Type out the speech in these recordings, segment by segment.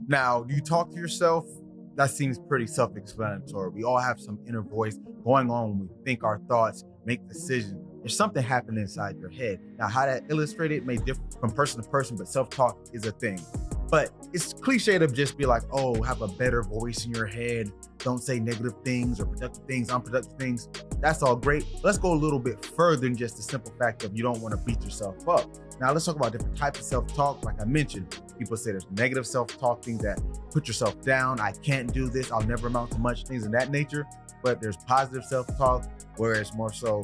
Now, do you talk to yourself? That seems pretty self-explanatory. We all have some inner voice going on when we think our thoughts, make decisions. There's something happening inside your head. Now, how that illustrated may differ from person to person, but self-talk is a thing. But it's cliche to just be like, oh, have a better voice in your head. Don't say negative things or productive things, unproductive things. That's all great. Let's go a little bit further than just the simple fact of you don't want to beat yourself up. Now, let's talk about different types of self-talk. Like I mentioned, people say there's negative self-talk, things that put yourself down. I can't do this. I'll never amount to much, things of that nature. But there's positive self-talk where it's more so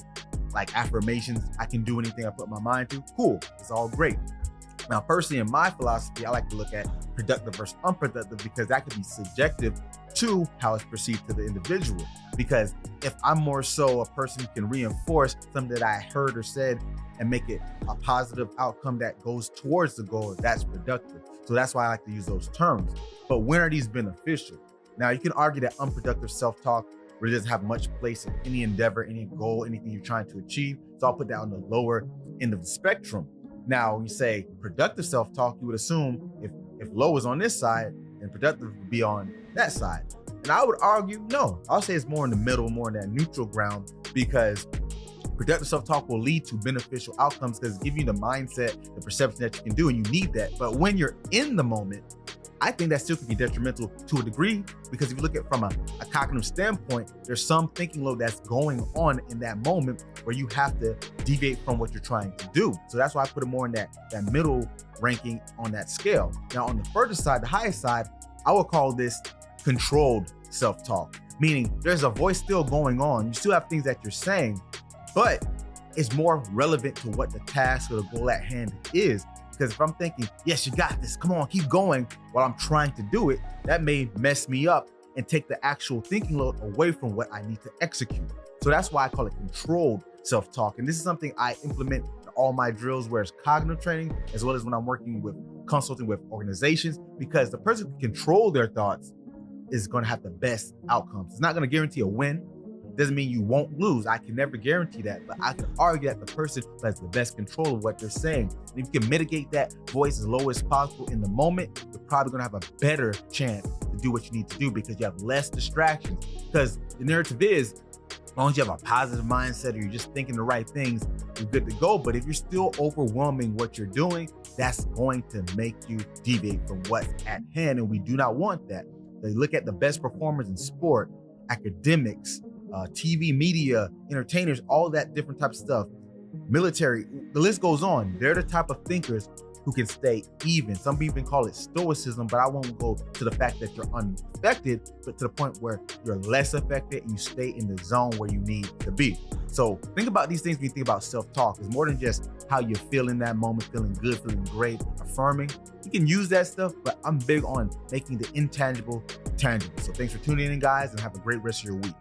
like affirmations. I can do anything I put my mind to. Cool. It's all great. Now, personally, in my philosophy, I like to look at productive versus unproductive because that could be subjective to how it's perceived to the individual. Because if I'm more so a person who can reinforce something that I heard or said and make it a positive outcome that goes towards the goal, that's productive. So that's why I like to use those terms. But when are these beneficial? Now, you can argue that unproductive self-talk really doesn't have much place in any endeavor, any goal, anything you're trying to achieve. So I'll put that on the lower end of the spectrum. Now, when you say productive self-talk, you would assume if low is on this side, then productive would be on that side. And I would argue, no, I'll say it's more in the middle, more in that neutral ground, because productive self-talk will lead to beneficial outcomes because it gives you the mindset, the perception that you can do, and you need that. But when you're in the moment, I think that still could be detrimental to a degree, because if you look at it from a cognitive standpoint, there's some thinking load that's going on in that moment where you have to deviate from what you're trying to do. So that's why I put it more in that middle ranking on that scale. Now, on the further side, the highest side, I would call this controlled self-talk, meaning there's a voice still going on. You still have things that you're saying, but it's more relevant to what the task or the goal at hand is. Because if I'm thinking, yes, you got this, come on, keep going, while I'm trying to do it, that may mess me up and take the actual thinking load away from what I need to execute. So that's why I call it controlled self-talk. And this is something I implement in all my drills, where it's cognitive training, as well as when I'm working with consulting with organizations, because the person who can control their thoughts is going to have the best outcomes. It's not going to guarantee a win. Doesn't mean you won't lose. I can never guarantee that, but I can argue that the person who has the best control of what they're saying. And if you can mitigate that voice as low as possible in the moment, you're probably gonna have a better chance to do what you need to do because you have less distractions. Because the narrative is, as long as you have a positive mindset or you're just thinking the right things, you're good to go. But if you're still overwhelming what you're doing, that's going to make you deviate from what's at hand. And we do not want that. They look at the best performers in sport, academics, TV, media, entertainers, all that different type of stuff, military, the list goes on. They're the type of thinkers who can stay even. Some people call it stoicism, but I won't go to the fact that you're unaffected, but to the point where you're less affected and you stay in the zone where you need to be. So think about these things when you think about self-talk. It's more than just how you feel in that moment, feeling good, feeling great, affirming. You can use that stuff, but I'm big on making the intangible tangible. So thanks for tuning in, guys, and have a great rest of your week.